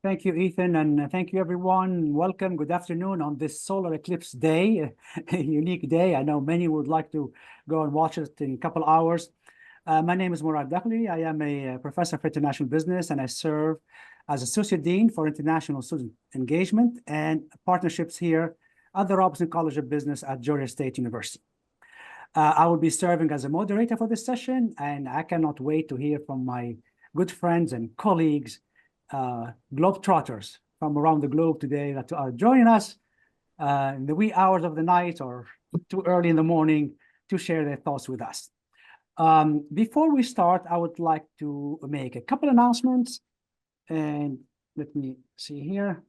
Thank you, Ethan, and thank you, everyone. Welcome. Good afternoon on this solar eclipse day, a unique day. I know many would like to go and watch it in a couple hours. My name is Mourad Dakhli. I am a professor of international business, and I serve as Associate Dean for International Student Engagement and Partnerships here at the Robinson College of Business at Georgia State University. I will be serving as a moderator for this session, and I cannot wait to hear from my good friends and colleagues, globetrotters from around the globe today that are joining us in the wee hours of the night or too early in the morning to share their thoughts with us. Before we start, I would like to make a couple announcements, and let me see here.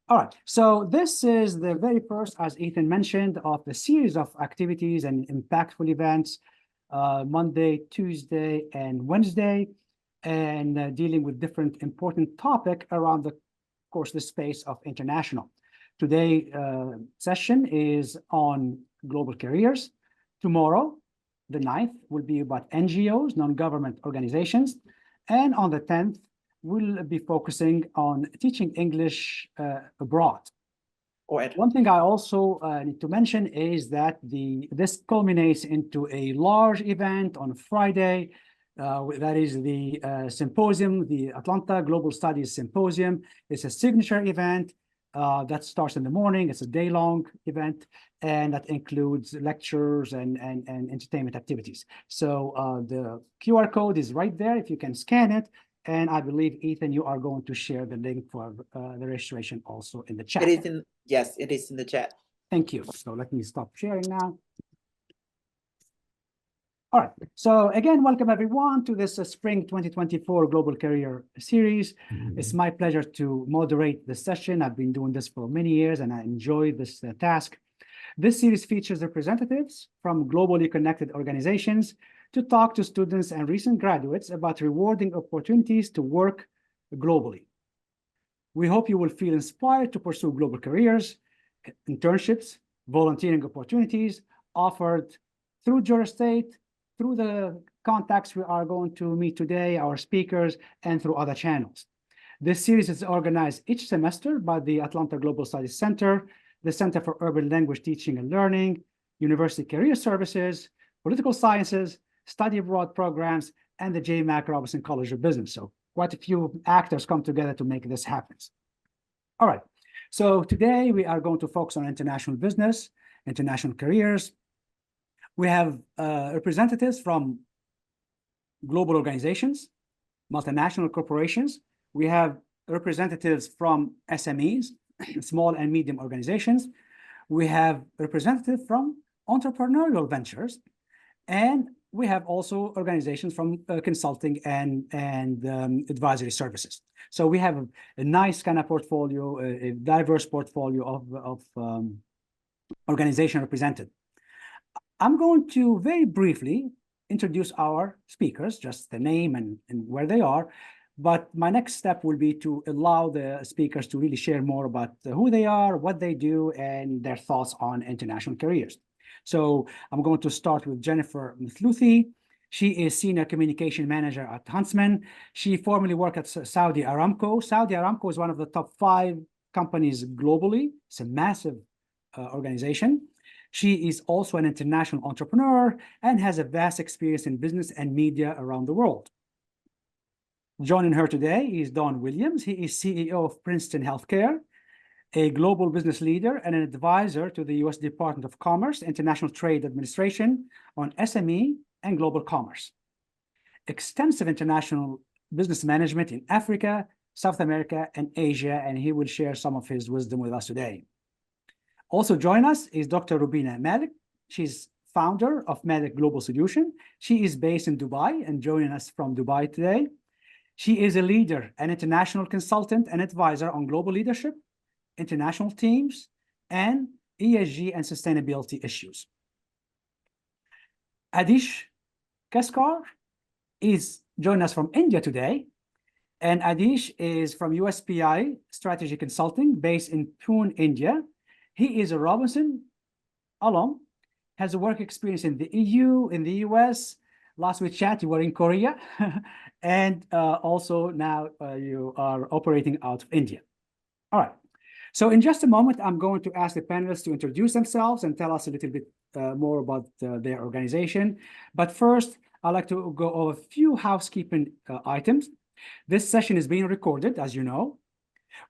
All right, so this is the very first, as Ethan mentioned, of the series of activities and impactful events, Monday, Tuesday, and Wednesday, and dealing with different important topic around the space of international. Today session is on global careers. Tomorrow, the 9th, will be about NGOs, non-government organizations. And on the 10th, we'll be focusing on teaching English abroad. One thing I also need to mention is that this culminates into a large event on Friday. That is the symposium, the Atlanta Global Studies Symposium. It's a signature event that starts in the morning. It's a day-long event, and that includes lectures and entertainment activities. So the QR code is right there if you can scan it. And I believe, Ethan, you are going to share the link for the registration also in the chat. Yes, it is in the chat. Thank you. So let me stop sharing now. All right, so again, welcome everyone to this Spring 2024 Global Career Series. It's my pleasure to moderate this session. I've been doing this for many years and I enjoy this task. This series features representatives from globally connected organizations to talk to students and recent graduates about rewarding opportunities to work globally. We hope you will feel inspired to pursue global careers, internships, volunteering opportunities offered through Georgia State, through the contacts we are going to meet today, our speakers, and through other channels. This series is organized each semester by the Atlanta Global Studies Center, the Center for Urban Language Teaching and Learning, University Career Services, Political Sciences, Study Abroad Programs, and the J. Mac Robinson College of Business. So quite a few actors come together to make this happen. All right, so today we are going to focus on international business, international careers. We have representatives from global organizations, multinational corporations. We have representatives from SMEs, small and medium organizations. We have representatives from entrepreneurial ventures. And we have also organizations from consulting and advisory services. So we have a nice kind of portfolio, a diverse portfolio of organizations represented. I'm going to very briefly introduce our speakers, just the name and where they are. But my next step will be to allow the speakers to really share more about who they are, what they do, and their thoughts on international careers. So I'm going to start with Jennifer Mathlouthi. She is Senior Communication Manager at Huntsman. She formerly worked at Saudi Aramco. Saudi Aramco is one of the top 5 companies globally. It's a massive organization. She is also an international entrepreneur and has a vast experience in business and media around the world. Joining her today is Don Williams. He is CEO of Princeton Healthcare, a global business leader and an advisor to the U.S. Department of Commerce, International Trade Administration on SME and global commerce. Extensive international business management in Africa, South America, and Asia, and he will share some of his wisdom with us today. Also join us is Dr. Rubina Malik. She's founder of Malik Global Solution. She is based in Dubai and joining us from Dubai today. She is a leader, an international consultant and advisor on global leadership, international teams, and ESG and sustainability issues. Adish Keskar is joining us from India today. And Adish is from USPI Strategy Consulting based in Pune, India. He is a Robinson alum, has a work experience in the EU, in the US, last we chat, you were in Korea, and also now you are operating out of India. All right. So in just a moment, I'm going to ask the panelists to introduce themselves and tell us a little bit more about their organization. But first, I'd like to go over a few housekeeping items. This session is being recorded, as you know.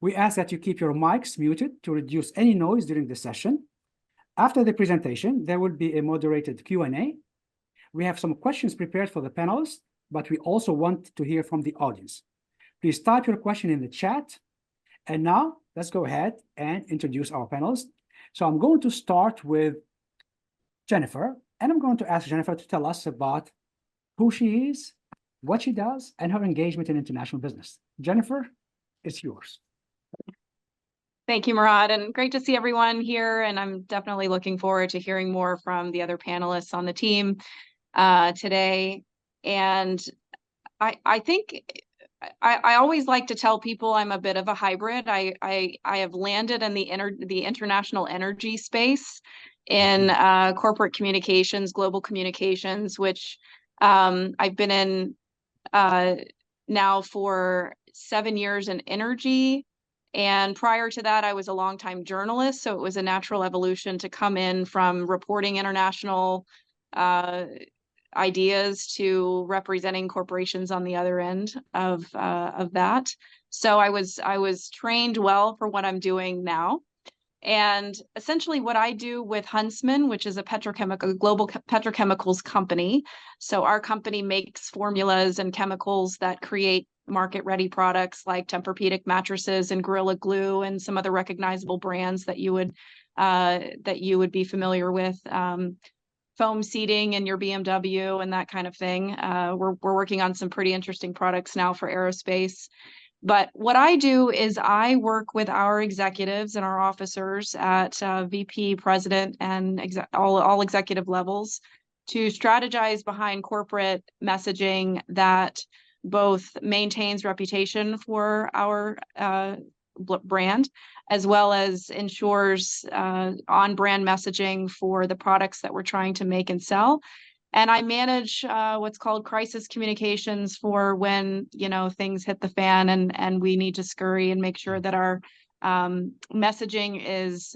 We ask that you keep your mics muted to reduce any noise during the session. After the presentation, there will be a moderated Q&A. We have some questions prepared for the panelists, but we also want to hear from the audience. Please type your question in the chat. And now let's go ahead and introduce our panelists. So I'm going to start with Jennifer, and I'm going to ask Jennifer to tell us about who she is, what she does, and her engagement in international business. Jennifer, it's yours. Thank you, Mourad, and great to see everyone here. And I'm definitely looking forward to hearing more from the other panelists on the team today. And I think I always like to tell people I'm a bit of a hybrid. I have landed in the international energy space in corporate communications, global communications, which I've been in now for 7 years in energy. And prior to that, I was a longtime journalist, so it was a natural evolution to come in from reporting international ideas to representing corporations on the other end of that. So I was trained well for what I'm doing now. And essentially what I do with Huntsman, which is a global petrochemicals company. So our company makes formulas and chemicals that create market-ready products like Tempur-Pedic mattresses and Gorilla Glue and some other recognizable brands that you would be familiar with. Foam seating in your BMW and that kind of thing. We're working on some pretty interesting products now for aerospace. But what I do is I work with our executives and our officers at VP, president, and all executive levels to strategize behind corporate messaging that both maintains reputation for our brand, as well as ensures on-brand messaging for the products that we're trying to make and sell. And I manage what's called crisis communications for when, things hit the fan and we need to scurry and make sure that our messaging is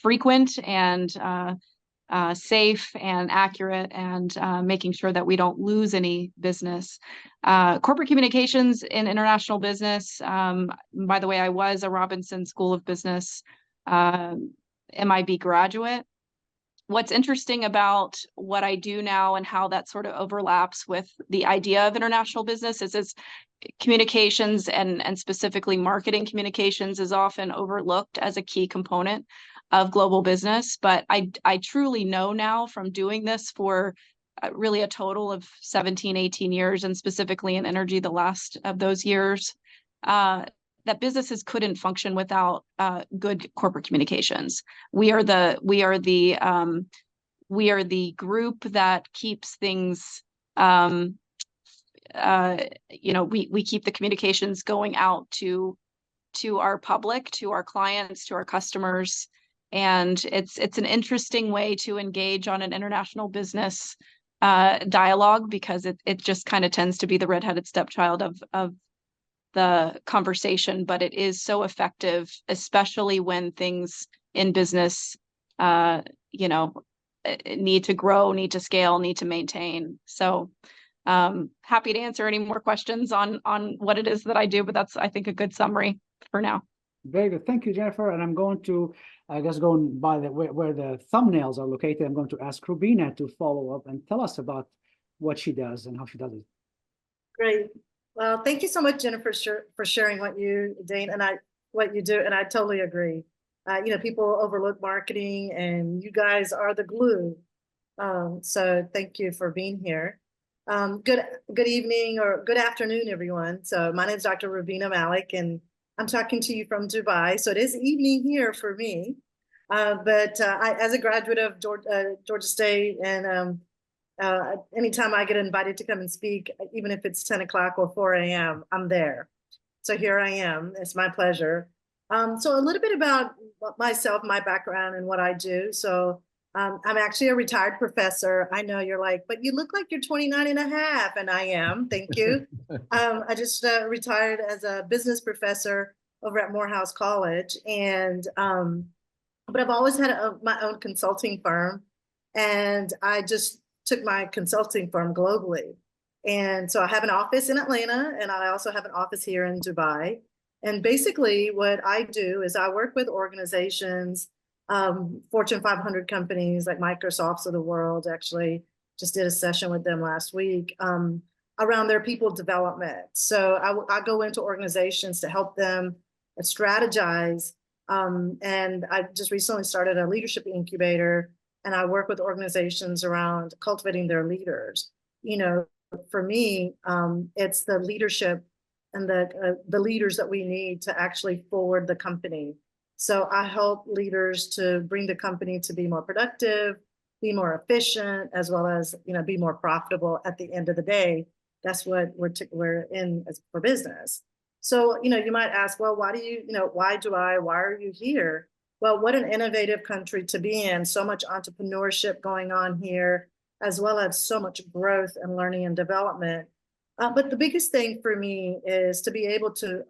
frequent and safe and accurate, and making sure that we don't lose any business. Corporate communications in international business. By the way, I was a Robinson School of Business MIB graduate. What's interesting about what I do now and how that sort of overlaps with the idea of international business is communications and specifically marketing communications is often overlooked as a key component of global business. But I truly know now from doing this for really a total of 17, 18 years, and specifically in energy the last of those years, that businesses couldn't function without good corporate communications. We are the group that keeps things. We keep the communications going out to our public, to our clients, to our customers, and it's an interesting way to engage on an international business dialogue, because it just kind of tends to be the redheaded stepchild of the conversation, but it is so effective, especially when things in business, need to grow, need to scale, need to maintain. So happy to answer any more questions on what it is that I do, but that's, I think, a good summary for now. Very good. Thank you, Jennifer. And I'm going to, I guess, going by where the thumbnails are located, I'm going to ask Rubina to follow up and tell us about what she does and how she does it. Great. Well, thank you so much, Jennifer, for sharing what you do, and I totally agree. People overlook marketing, and you guys are the glue. So thank you for being here. Good evening or good afternoon, everyone. So my name is Dr. Rubina Malik, and I'm talking to you from Dubai. So it is evening here for me. But as a graduate of Georgia State, and anytime I get invited to come and speak, even if it's 10 o'clock or 4 a.m., I'm there. So here I am. It's my pleasure. So a little bit about myself, my background, and what I do. So I'm actually a retired professor. I know you're like, but you look like you're 29 and a half, and I am. Thank you. I just retired as a business professor over at Morehouse College, and but I've always had my own consulting firm, and I just took my consulting firm globally. And so I have an office in Atlanta, and I also have an office here in Dubai. And basically, what I do is I work with organizations, Fortune 500 companies like Microsoft's of the world. Actually, just did a session with them last week around their people development. So I go into organizations to help them strategize. And I just recently started a leadership incubator, and I work with organizations around cultivating their leaders. You know, for me, it's the leadership and the leaders that we need to actually forward the company. So I help leaders to bring the company to be more productive, be more efficient, as well as, you know, be more profitable at the end of the day. That's what we're in as for business. So, you know, you might ask, well, why are you here? Well, what an innovative country to be in. So much entrepreneurship going on here, as well as so much growth and learning and development. But the biggest thing for me is to be able to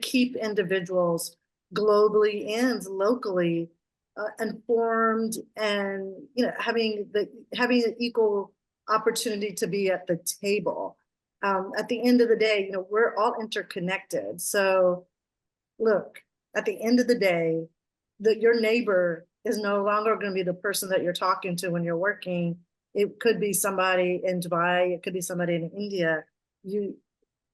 keep individuals globally and locally informed, and, you know, having an equal opportunity to be at the table. At the end of the day, you know, we're all interconnected. So look, at the end of the day, your neighbor is no longer going to be the person that you're talking to when you're working. It could be somebody in Dubai. It could be somebody in India.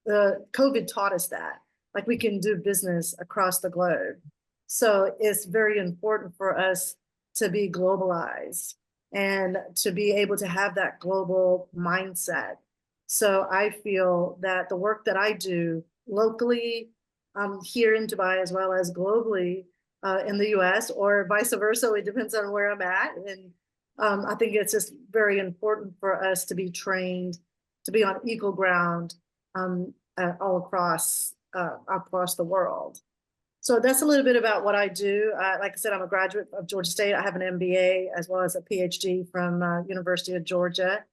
COVID taught us that, like, we can do business across the globe. So it's very important for us to be globalized and to be able to have that global mindset. So I feel that the work that I do locally here in Dubai, as well as globally in the US, or vice versa, it depends on where I'm at. And I think it's just very important for us to be trained, to be on equal ground all across the world. So that's a little bit about what I do. Like I said, I'm a graduate of Georgia State. I have an MBA as well as a PhD from University of Georgia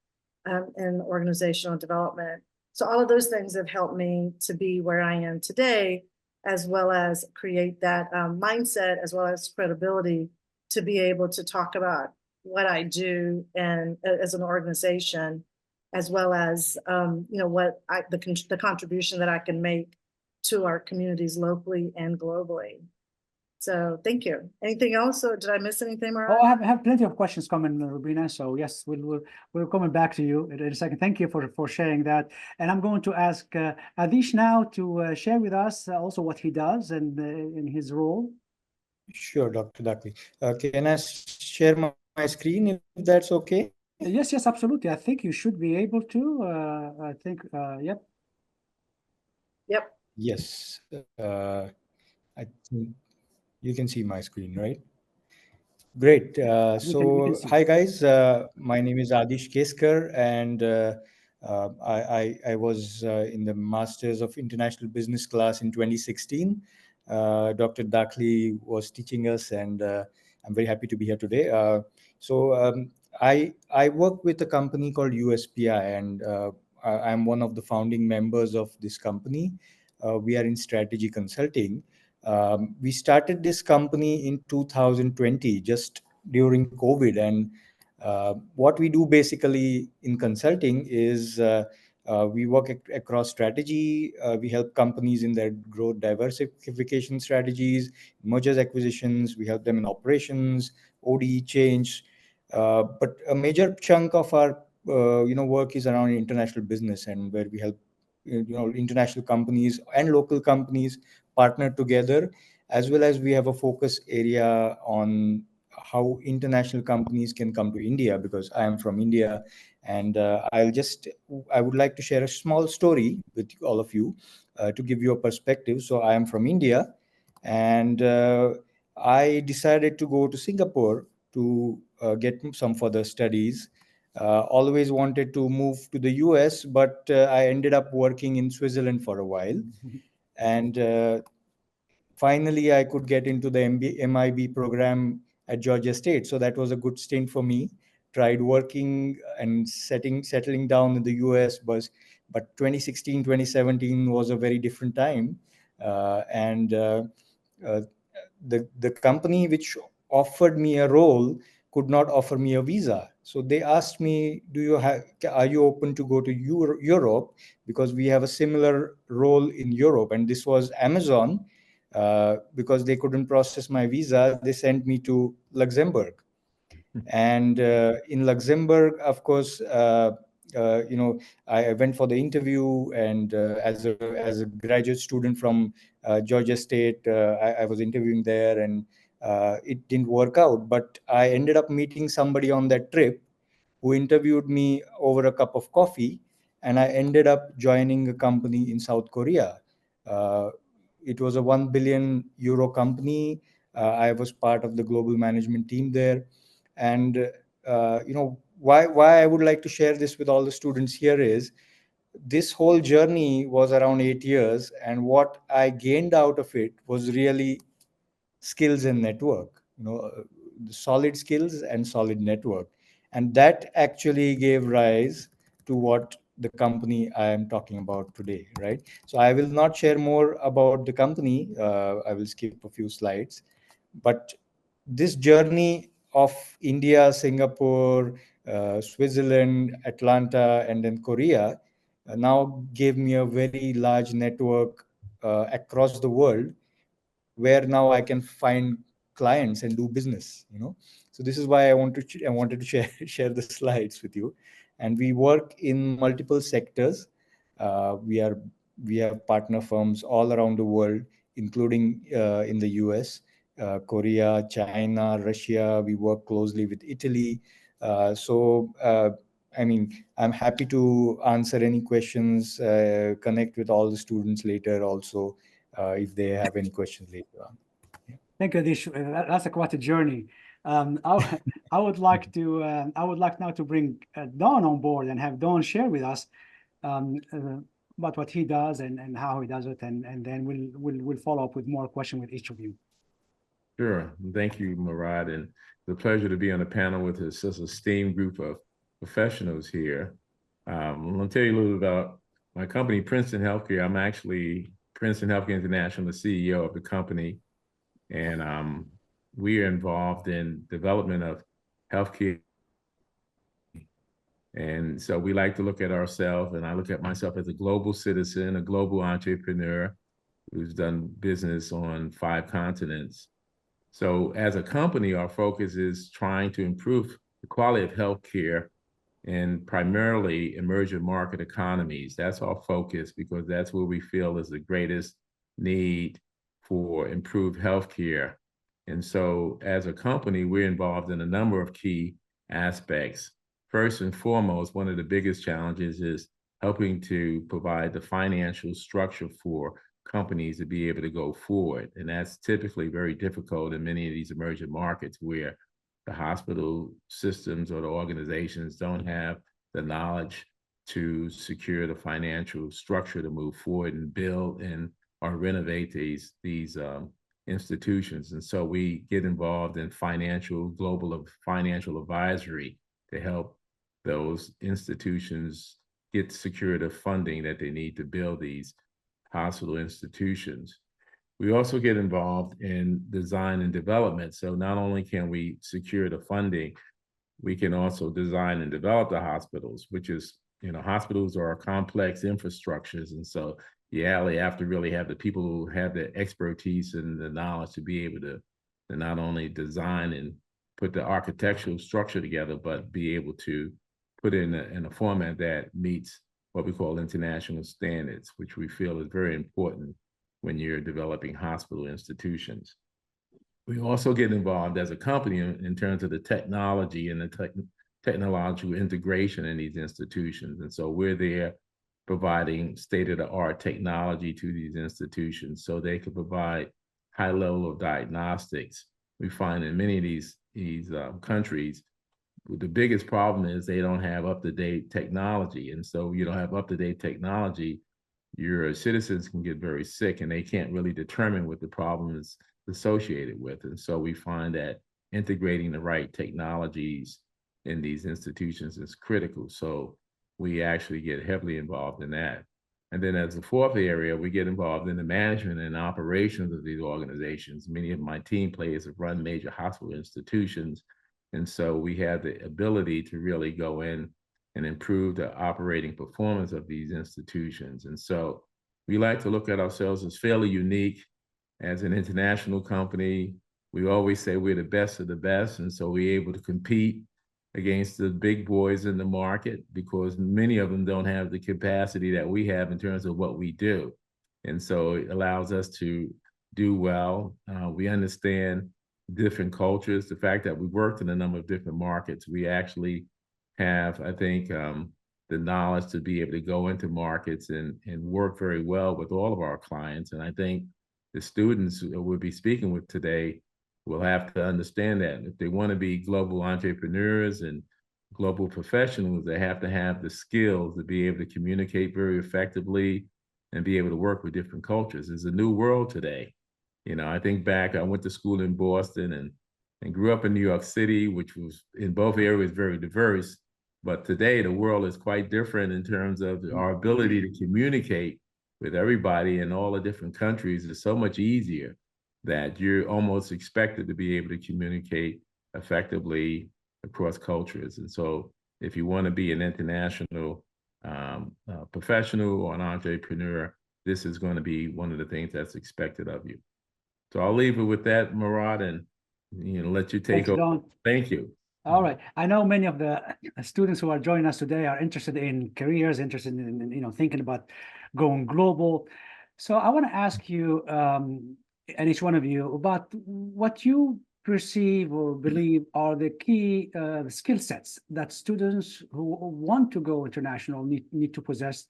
in organizational development. So all of those things have helped me to be where I am today, as well as create that mindset, as well as credibility to be able to talk about what I do and as an organization, as well as you know, what the contribution that I can make to our communities locally and globally. So thank you. Anything else? Or did I miss anything, Mourad? Oh, I have plenty of questions coming, Rubina. So yes, we're coming back to you in a second. Thank you for sharing that. And I'm going to ask Adish now to share with us also what he does and in his role. Sure, Dr. Dakhli. Can I share my screen if that's okay? Yes, absolutely. I think you should be able to. I think, yep. Yep. Yes. I think you can see my screen, right? Great. So, hi guys. My name is Adish Keskar, and I was in the Masters of International Business class in 2016. Dr. Dakhli was teaching us, and I'm very happy to be here today. I work with a company called USPI, and I'm one of the founding members of this company. We are in strategy consulting. We started this company in 2020, just during COVID. And what we do basically in consulting is we work across strategy. We help companies in their growth diversification strategies, mergers, acquisitions. We help them in operations, OD change. But a major chunk of our work is around international business, and where we help international companies and local companies partner together, as well as we have a focus area on how international companies can come to India, because I am from India. And I would like to share a small story with all of you to give you a perspective. So I am from India, and I decided to go to Singapore to get some further studies. Always wanted to move to the US, but I ended up working in Switzerland for a while. And finally, I could get into the MIB program at Georgia State. So that was a good stint for me. Tried working and settling down in the US, but 2016, 2017 was a very different time. The company which offered me a role could not offer me a visa. So they asked me, are you open to go to Europe? Because we have a similar role in Europe. And this was Amazon. Because they couldn't process my visa, they sent me to Luxembourg. And in Luxembourg, of course, I went for the interview, and as a graduate student from Georgia State, I was interviewing there, and it didn't work out. But I ended up meeting somebody on that trip who interviewed me over a cup of coffee, and I ended up joining a company in South Korea. It was a 1 billion euro company. I was part of the global management team there. And why I would like to share this with all the students here is this whole journey was around 8 years, and what I gained out of it was really skills and network, solid skills and solid network. And that actually gave rise to what the company I am talking about today, right? So I will not share more about the company. I will skip a few slides. But this journey of India, Singapore, Switzerland, Atlanta, and then Korea now gave me a very large network across the world, where now I can find clients and do business. So this is why I wanted to share the slides with you. And we work in multiple sectors. We have partner firms all around the world, including in the US, Korea, China, Russia. We work closely with Italy. I'm happy to answer any questions, connect with all the students later also, if they have any questions later on. Thank you, Adish. That's quite a journey. I would like now to bring Don on board and have Don share with us about what he does and how he does it, and then we'll follow up with more questions with each of you. Sure. Thank you, Mourad. And it's a pleasure to be on the panel with such an esteemed group of professionals here. I'm going to tell you a little bit about my company, Princeton Healthcare. I'm actually Princeton Healthcare International, the CEO of the company. And we are involved in development of healthcare. And so we like to look at ourselves, and I look at myself as a global citizen, a global entrepreneur who's done business on 5 continents. So as a company, our focus is trying to improve the quality of healthcare in primarily emerging market economies. That's our focus, because that's where we feel is the greatest need for improved healthcare. And so as a company, we're involved in a number of key aspects. First and foremost, one of the biggest challenges is helping to provide the financial structure for companies to be able to go forward. And that's typically very difficult in many of these emerging markets, where the hospital systems or the organizations don't have the knowledge to secure the financial structure to move forward and build and or renovate these institutions. And so we get involved in global financial advisory to help those institutions get secure the funding that they need to build these hospital institutions. We also get involved in design and development. So not only can we secure the funding, we can also design and develop the hospitals, which is, hospitals are complex infrastructures. And so you have to really have the people who have the expertise and the knowledge to be able to not only design and put the architectural structure together, but be able to put it in a format that meets what we call international standards, which we feel is very important when you're developing hospital institutions. We also get involved as a company in terms of the technology and the technological integration in these institutions. And so we're there providing state-of-the-art technology to these institutions so they can provide high level of diagnostics. We find in many of these countries, the biggest problem is they don't have up-to-date technology. And so you don't have up-to-date technology, your citizens can get very sick and they can't really determine what the problem is associated with. And so we find that integrating the right technologies in these institutions is critical. So we actually get heavily involved in that. And then as a fourth area, we get involved in the management and operations of these organizations. Many of my team players have run major hospital institutions. And so we have the ability to really go in and improve the operating performance of these institutions. And so we like to look at ourselves as fairly unique as an international company. We always say we're the best of the best. And so we're able to compete against the big boys in the market because many of them don't have the capacity that we have in terms of what we do. And so it allows us to do well. We understand different cultures. The fact that we worked in a number of different markets, we actually have, I think, the knowledge to be able to go into markets and work very well with all of our clients. And I think the students who we'll be speaking with today will have to understand that. If they want to be global entrepreneurs and global professionals, they have to have the skills to be able to communicate very effectively and be able to work with different cultures. It's a new world today. You know, I think back, I went to school in Boston and grew up in New York City, which was in both areas very diverse. But today the world is quite different in terms of our ability to communicate with everybody in all the different countries is so much easier that you're almost expected to be able to communicate effectively across cultures. And so if you want to be an international professional or an entrepreneur, this is going to be one of the things that's expected of you. So I'll leave it with that, Mourad, and let you take over. Don. Thank you. All right. I know many of the students who are joining us today are interested in careers, interested in thinking about going global. So I want to ask you, and each one of you, about what you perceive or believe are the key skill sets that students who want to go international need to possess.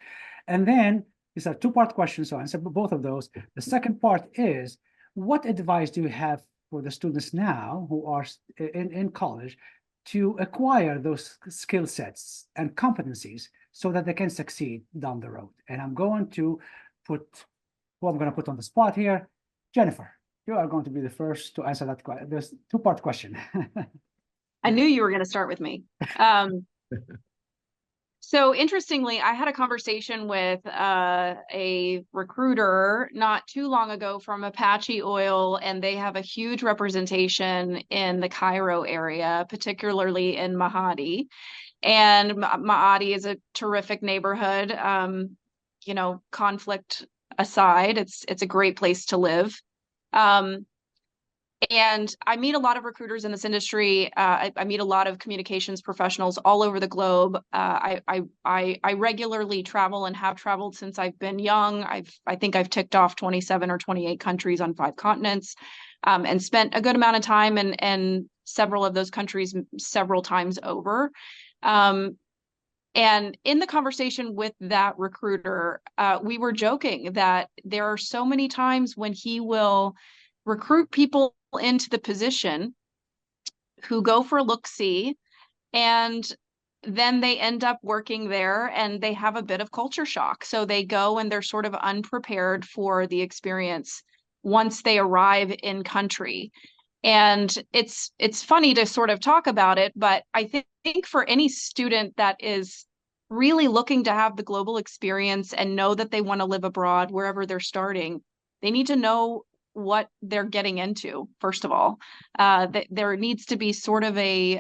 And then these are two-part questions, so I'll answer both of those. The second part is, what advice do you have for the students now who are in college to acquire those skill sets and competencies so that they can succeed down the road? And I'm going to put, who I'm going to put on the spot here, Jennifer, you are going to be the first to answer that question. There's two-part question. I knew you were going to start with me. So interestingly, I had a conversation with a recruiter not too long ago from Apache Oil, and they have a huge representation in the Cairo area, particularly in Mahadi. And Mahadi is a terrific neighborhood. Conflict aside, it's a great place to live. And I meet a lot of recruiters in this industry. I meet a lot of communications professionals all over the globe. I regularly travel and have traveled since I've been young. I think I've ticked off 27 or 28 countries on 5 continents, and spent a good amount of time in several of those countries several times over. And in the conversation with that recruiter, we were joking that there are so many times when he will recruit people into the position who go for a look-see, and then they end up working there and they have a bit of culture shock. So they go and they're sort of unprepared for the experience once they arrive in country. And it's funny to sort of talk about it, but I think for any student that is really looking to have the global experience and know that they want to live abroad wherever they're starting, they need to know what they're getting into. First of all, there needs to be sort of a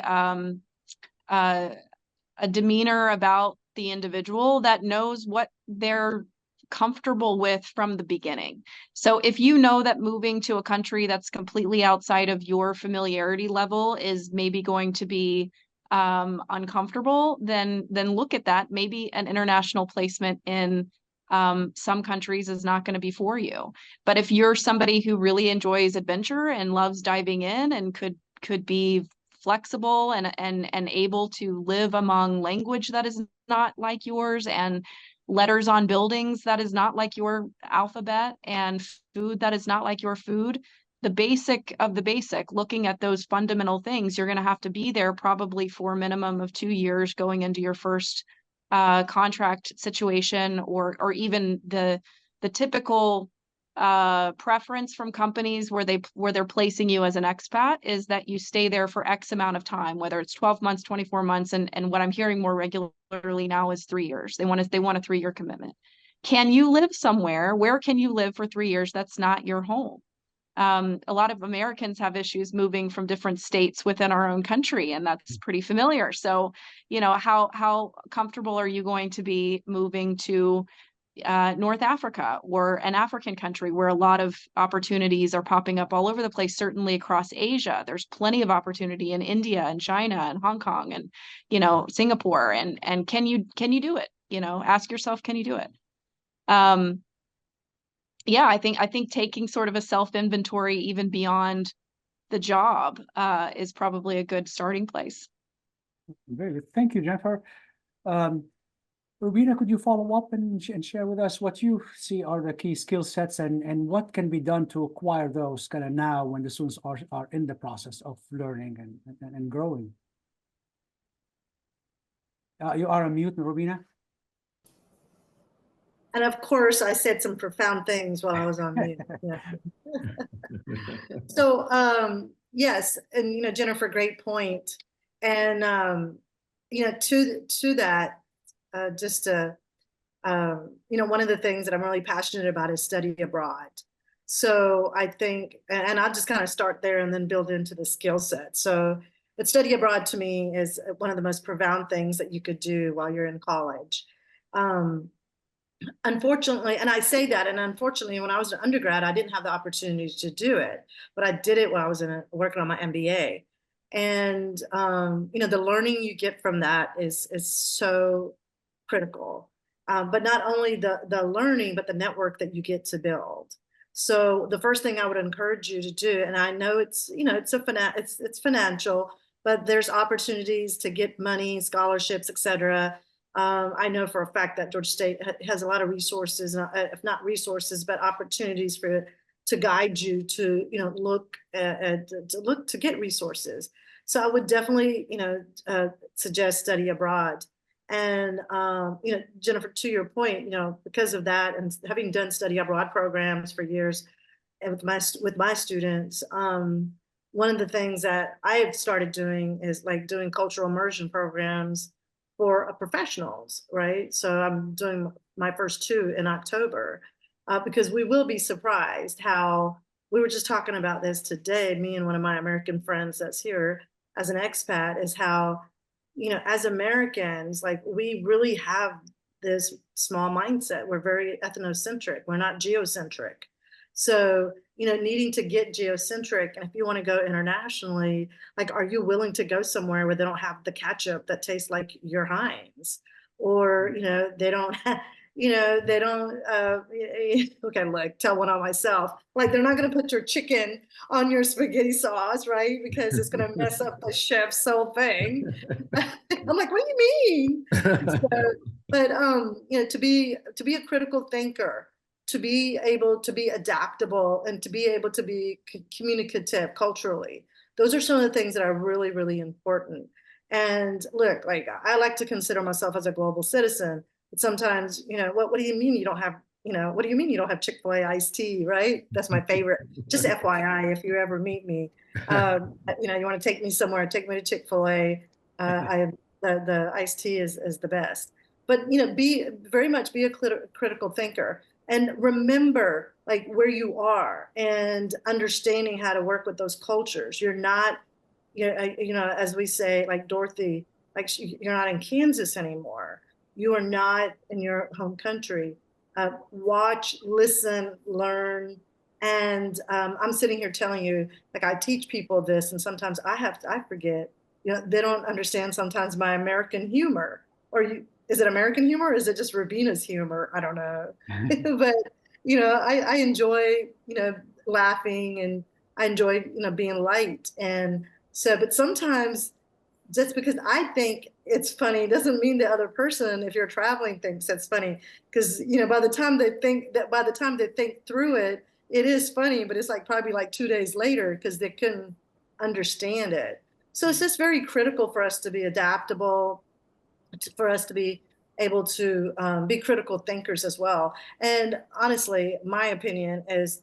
demeanor about the individual that knows what they're comfortable with from the beginning. So if you know that moving to a country that's completely outside of your familiarity level is maybe going to be uncomfortable, then look at that. Maybe an international placement in some countries is not going to be for you. But if you're somebody who really enjoys adventure and loves diving in and could be flexible and able to live among language that is not like yours, and letters on buildings that is not like your alphabet, and food that is not like your food, the basic of the basic, looking at those fundamental things, you're going to have to be there probably for a minimum of 2 years going into your first contract situation, or even the typical preference from companies where they're placing you as an expat is that you stay there for X amount of time, whether it's 12 months, 24 months, and what I'm hearing more regularly now is 3 years. They want a 3-year commitment. Can you live somewhere? Where can you live for 3 years that's not your home? A lot of Americans have issues moving from different states within our own country, and that's pretty familiar. So, you know, how comfortable are you going to be moving to North Africa or an African country where a lot of opportunities are popping up all over the place, certainly across Asia? There's plenty of opportunity in India and China and Hong Kong and, you know, Singapore. And can you do it? You know, ask yourself, can you do it? Yeah, I think taking sort of a self-inventory even beyond the job is probably a good starting place. Very good. Thank you, Jennifer. Rubina, could you follow up and share with us what you see are the key skill sets and what can be done to acquire those kind of now when the students are in the process of learning and growing? You are on mute, Rubina. And of course, I said some profound things while I was on mute. Yeah. So, yes, and, you know, Jennifer, great point. And, you know, to that, you know, one of the things that I'm really passionate about is study abroad. So I think, and I'll just kind of start there and then build into the skill set. So, but study abroad to me is one of the most profound things that you could do while you're in college. Unfortunately, and I say that, and unfortunately, when I was an undergrad, I didn't have the opportunity to do it, but I did it when I was working on my MBA. And, you know, the learning you get from that is so critical. But not only the learning, but the network that you get to build. So the first thing I would encourage you to do, and I know it's, you know, it's financial, but there's opportunities to get money, scholarships, etc. I know for a fact that Georgia State has a lot of resources, if not resources, but opportunities to guide you to, you know, look to get resources. So I would definitely, you know, suggest study abroad. And, you know, Jennifer, to your point, you know, because of that and having done study abroad programs for years and with my students, one of the things that I have started doing is like doing cultural immersion programs for professionals, right? So I'm doing my first 2 in October because we will be surprised how, we were just talking about this today, me and one of my American friends that's here as an expat, is how, you know, as Americans, like we really have this small mindset. We're very ethnocentric. We're not geocentric. So, you know, needing to get geocentric, and if you want to go internationally, like, are you willing to go somewhere where they don't have the ketchup that tastes like your Heinz, or, you know, they don't have, you know, they don't, okay, like tell one on myself, like they're not going to put your chicken on your spaghetti sauce, right? Because it's going to mess up the chef's whole thing. I'm like, what do you mean? So, but, you know, to be a critical thinker, to be able to be adaptable, and to be able to be communicative culturally. Those are some of the things that are really, really important. And look, like, I like to consider myself as a global citizen, but sometimes, you know, what do you mean you don't have, you know, what do you mean you don't have Chick-fil-A iced tea, right? That's my favorite. Just FYI, if you ever meet me, you know, you want to take me somewhere, take me to Chick-fil-A. The iced tea is the best. But, you know, very much be a critical thinker. And remember, like, where you are and understanding how to work with those cultures. You're not, you know, as we say, like Dorothy, like you're not in Kansas anymore. You are not in your home country. Watch, listen, learn. And I'm sitting here telling you, like, I teach people this, and sometimes I forget. You know, they don't understand sometimes my American humor. Is it American humor or is it just Rubina's humor? I don't know. But, you know, I enjoy, you know, laughing, and I enjoy, you know, being light. And so, but sometimes just because I think it's funny doesn't mean the other person, if you're traveling, thinks that's funny. Because, you know, by the time they think through it, it is funny, but it's like probably like 2 days later because they couldn't understand it. So it's just very critical for us to be adaptable, for us to be able to be critical thinkers as well. And honestly, my opinion is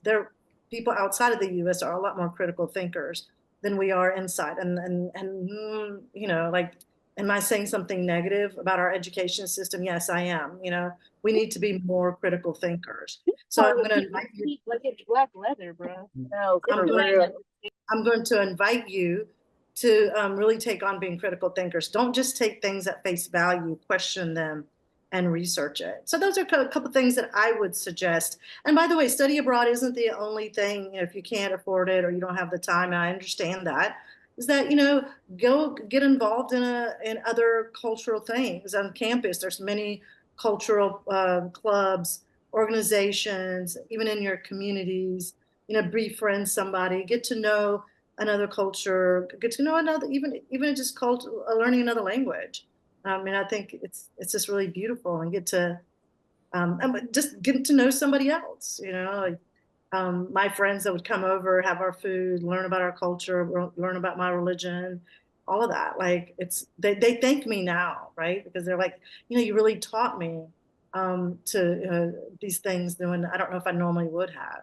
people outside of the US are a lot more critical thinkers than we are inside. And you know, like, am I saying something negative about our education system? Yes, I am. You know, we need to be more critical thinkers. So I'm going to invite you. Like it's black leather, bro. No, I'm going to invite you to really take on being critical thinkers. Don't just take things at face value, question them and research it. So those are a couple of things that I would suggest. And by the way, study abroad isn't the only thing. You know, if you can't afford it or you don't have the time, and I understand that, is that, you know, go get involved in other cultural things on campus. There's many cultural clubs, organizations, even in your communities. You know, befriend somebody, get to know another culture, get to know another, even just learning another language. I mean, I think it's just really beautiful, and get to just get to know somebody else. You know, like my friends that would come over, have our food, learn about our culture, learn about my religion, all of that. Like they thank me now, right? Because they're like, you know, you really taught me to these things when I don't know if I normally would have.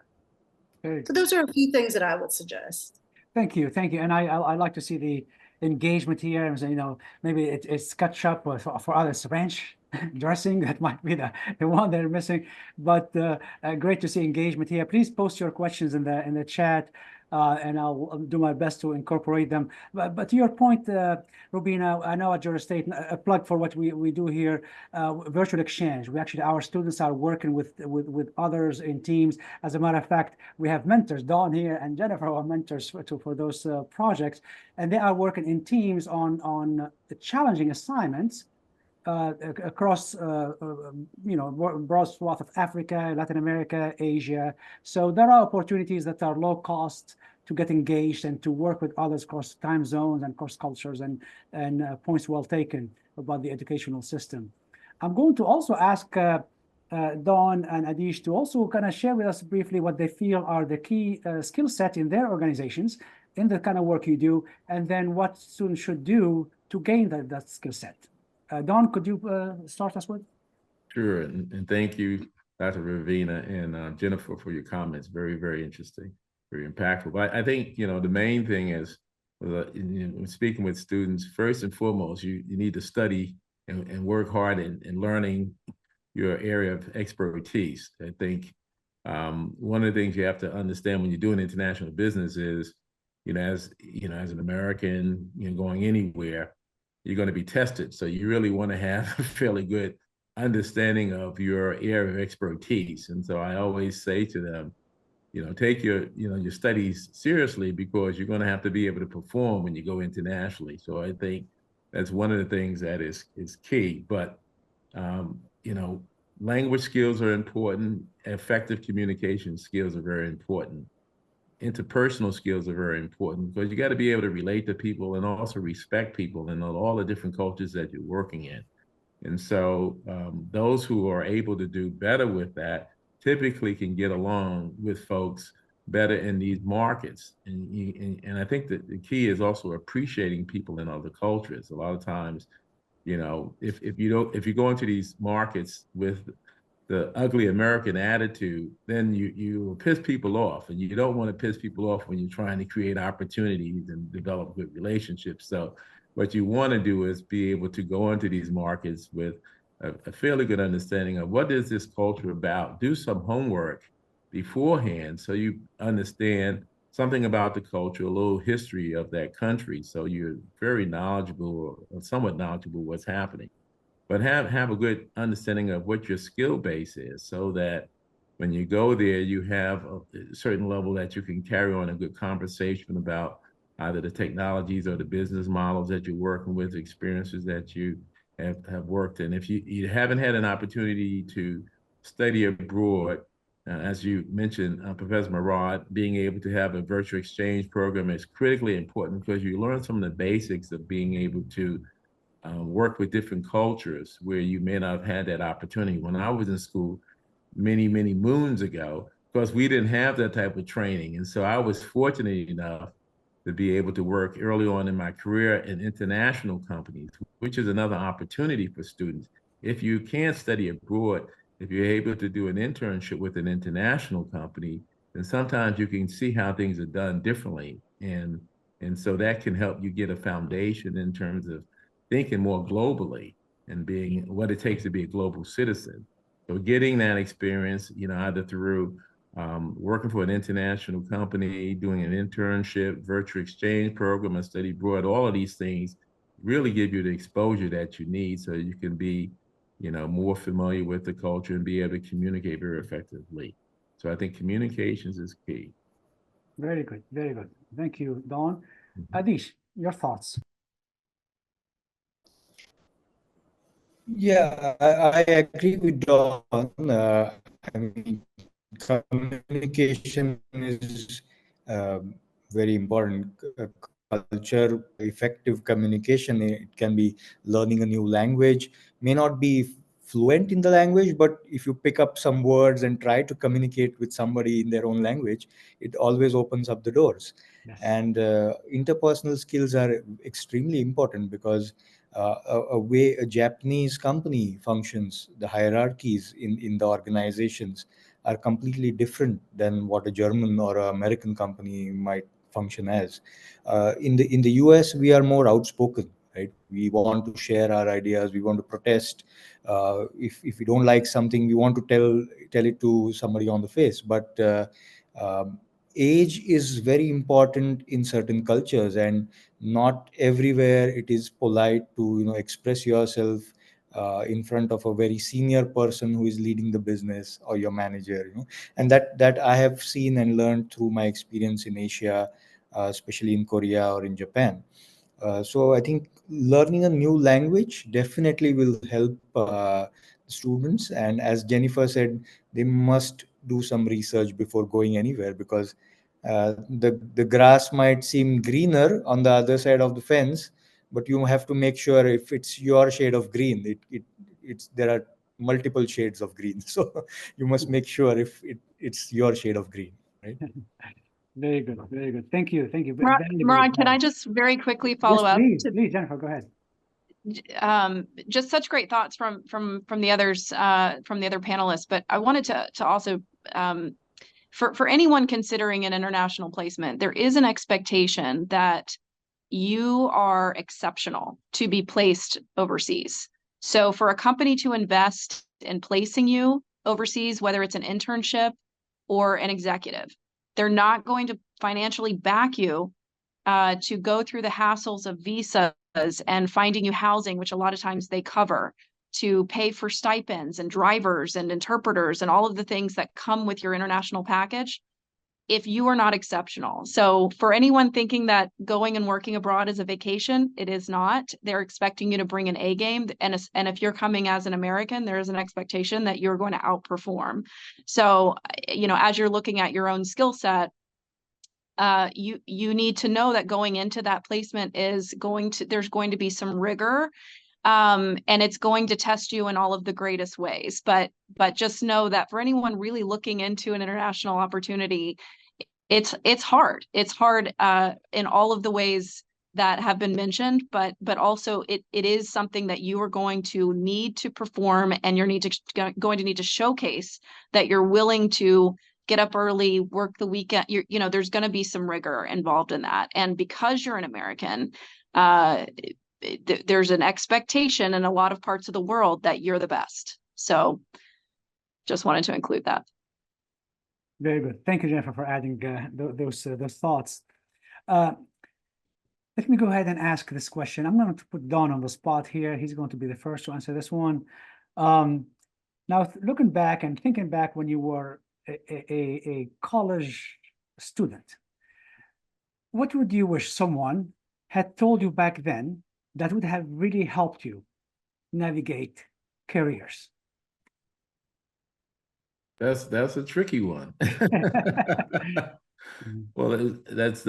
Okay. So those are a few things that I would suggest. Thank you, and I like to see the engagement here. And so, you know, maybe it's ketchup for others French dressing. That might be the one they're missing. But great to see engagement here. Please post your questions in the chat, and I'll do my best to incorporate them. But to your point, Rubina, I know at your state, a plug for what we do here, virtual exchange. Our students are working with others in teams. As a matter of fact, we have mentors, Dawn here and Jennifer are mentors for those projects, and they are working in teams on challenging assignments across you know, broad swath of Africa, Latin America, Asia. So there are opportunities that are low cost to get engaged and to work with others across time zones and cross cultures, and points well taken about the educational system. I'm going to also ask Dawn and Adish to also kind of share with us briefly what they feel are the key skill set in their organizations in the kind of work you do, and then what students should do to gain that skill set. Dawn, could you start us with? Sure, and thank you, Dr. Rubina and Jennifer, for your comments. Very, very interesting, very impactful. But I think, you know, the main thing is, in speaking with students, first and foremost, you need to study and work hard in learning your area of expertise. I think one of the things you have to understand when you're doing international business is, as an American, going anywhere, you're going to be tested. So you really want to have a fairly good understanding of your area of expertise. And so I always say to them, take your studies seriously, because you're going to have to be able to perform when you go internationally. So I think that's one of the things that is key. But language skills are important. Effective communication skills are very important. Interpersonal skills are very important, because you got to be able to relate to people and also respect people and all the different cultures that you're working in. And so those who are able to do better with that typically can get along with folks better in these markets. And I think that the key is also appreciating people in other cultures. A lot of times, if you go into these markets with the ugly American attitude, then you will piss people off, and you don't want to piss people off when you're trying to create opportunities and develop good relationships. So what you want to do is be able to go into these markets with a fairly good understanding of what is this culture about. Do some homework beforehand so you understand something about the culture, a little history of that country, so you're very knowledgeable or somewhat knowledgeable what's happening. But have a good understanding of what your skill base is, so that when you go there, you have a certain level that you can carry on a good conversation about either the technologies or the business models that you're working with, experiences that you have worked in. If you haven't had an opportunity to study abroad, as you mentioned, Professor Mourad, being able to have a virtual exchange program is critically important, because you learn some of the basics of being able to work with different cultures where you may not have had that opportunity. When I was in school many, many moons ago, because we didn't have that type of training. And so I was fortunate enough to be able to work early on in my career in international companies, which is another opportunity for students. if you can't study abroad, if you're able to do an internship with an international company, then sometimes you can see how things are done differently. And so that can help you get a foundation in terms of thinking more globally and being what it takes to be a global citizen. So getting that experience, either through working for an international company, doing an internship, virtual exchange program, a study abroad, all of these things really give you the exposure that you need so you can be, more familiar with the culture and be able to communicate very effectively. So I think communications is key. Very good, very good. Thank you, Don. Mhm. Adish, your thoughts? Yeah, I agree with Don. I mean, communication is very important. Culture, effective communication, it can be learning a new language, may not be fluent in the language, but if you pick up some words and try to communicate with somebody in their own language, it always opens up the doors. Yes. And interpersonal skills are extremely important because a way a Japanese company functions, the hierarchies in the organizations are completely different than what a German or an American company might function as. In the US, we are more outspoken, right? We want to share our ideas. We want to protest. If we don't like something, we want to tell it to somebody on the face. But age is very important in certain cultures, and not everywhere it is polite to express yourself in front of a very senior person who is leading the business or your manager. And that I have seen and learned through my experience in Asia, especially in Korea or in Japan. So I think learning a new language definitely will help students. And as Jennifer said, they must do some research before going anywhere, because the grass might seem greener on the other side of the fence, but you have to make sure if it's your shade of green. It's there are multiple shades of green, so you must make sure if it's your shade of green, right? Very good, very good. Thank you, thank you. Mourad, can I just very quickly follow up? Please, please, Jennifer, go ahead. Just such great thoughts from the others, from the other panelists. But I wanted to also, for anyone considering an international placement, there is an expectation that you are exceptional to be placed overseas. So for a company to invest in placing you overseas, whether it's an internship or an executive, they're not going to financially back you to go through the hassles of visas and finding you housing, which a lot of times they cover, to pay for stipends and drivers and interpreters and all of the things that come with your international package if you are not exceptional. So for anyone thinking that going and working abroad is a vacation, it is not. They're expecting you to bring an A game. And if you're coming as an American, there is an expectation that you're going to outperform. So, as you're looking at your own skill set, you need to know that going into that placement there's going to be some rigor, and it's going to test you in all of the greatest ways. But just know that for anyone really looking into an international opportunity, it's hard. It's hard in all of the ways that have been mentioned, but also it is something that you are going to need to perform, and you're going to need to showcase that you're willing to get up early, work the weekend. There's going to be some rigor involved in that. And because you're an American, there's an expectation in a lot of parts of the world that you're the best. So just wanted to include that. Very good. Thank you, Jennifer, for adding those thoughts. Let me go ahead and ask this question. I'm going to put Don on the spot here. He's going to be the first to answer this one. Now, looking back and thinking back when you were a college student, what would you wish someone had told you back then that would have really helped you navigate careers? That's a tricky one. Well, that's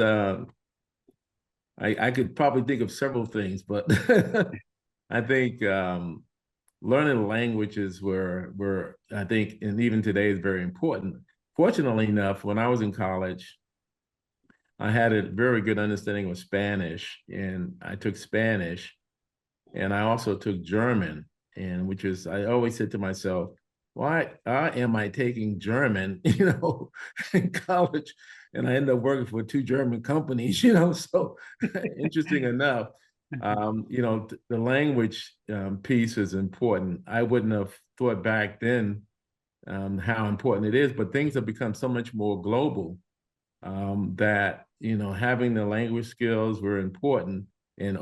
I could probably think of several things, but I think learning languages were I think, and even today is very important. Fortunately enough, when I was in college, I had a very good understanding of Spanish, and I took Spanish, and I also took German. and which is, I always said to myself, why am I taking German, you know, in college? And I ended up working for 2 German companies, you know, so interesting enough. You know, the language piece is important. I wouldn't have thought back then how important it is, but things have become so much more global that, you know, having the language skills were important and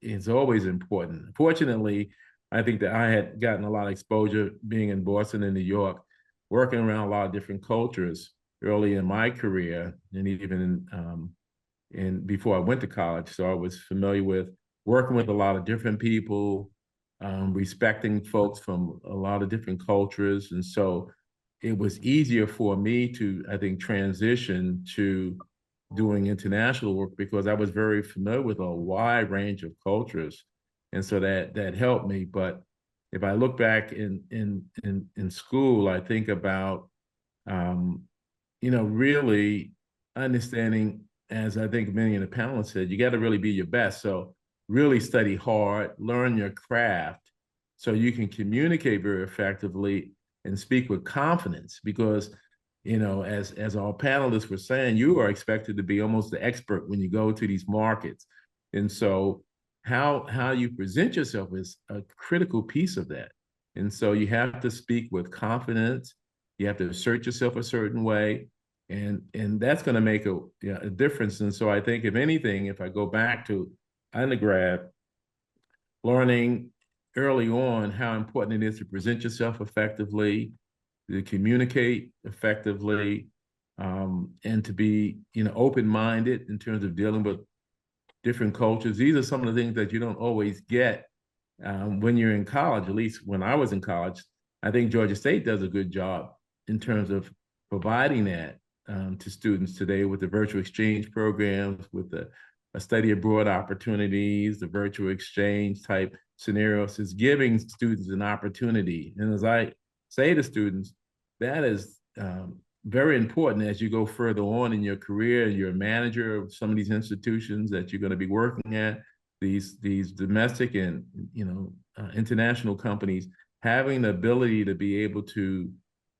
is always important. Fortunately, I think that I had gotten a lot of exposure being in Boston and New York, working around a lot of different cultures early in my career, and even in before I went to college. So I was familiar with working with a lot of different people, respecting folks from a lot of different cultures. And so it was easier for me to, I think, transition to doing international work because I was very familiar with a wide range of cultures. And so that helped me. But if I look back in school, I think about, you know, really understanding, as I think many of the panelists said, you got to really be your best. So really study hard, learn your craft so you can communicate very effectively and speak with confidence, because, you know, as our panelists were saying, you are expected to be almost the expert when you go to these markets. And so how you present yourself is a critical piece of that. And so you have to speak with confidence. You have to assert yourself a certain way. And that's going to make a difference. And so I think, if anything, if I go back to undergrad, learning early on how important it is to present yourself effectively, to communicate effectively, and to be, you know, open-minded in terms of dealing with different cultures. These are some of the things that you don't always get when you're in college. At least when I was in college, I think Georgia State does a good job in terms of providing that to students today with the virtual exchange programs, with the study abroad opportunities, the virtual exchange type scenarios. Is giving students an opportunity. And as I say to students, that is very important as you go further on in your career. You're a manager of some of these institutions that you're going to be working at, these domestic and, you know, international companies. Having the ability to be able to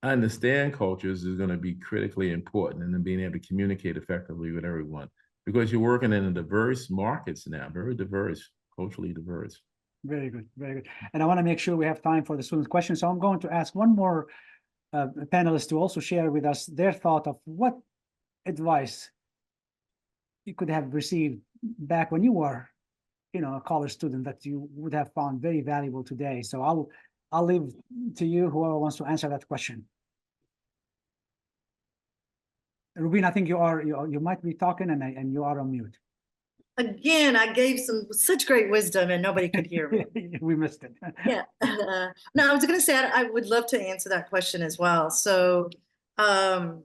understand cultures is going to be critically important, and then being able to communicate effectively with everyone, because you're working in a diverse markets now, very diverse, culturally diverse. Very good, very good. And I want to make sure we have time for the student questions. So I'm going to ask one more panelist to also share with us their thought of what advice you could have received back when you were, you know, a college student that you would have found very valuable today. So I'll leave to you, whoever wants to answer that question. Rubina, I think you might be talking and you are on mute. Again, I gave such great wisdom and nobody could hear me. We missed it. Yeah. No, I was going to say I would love to answer that question as well. So, so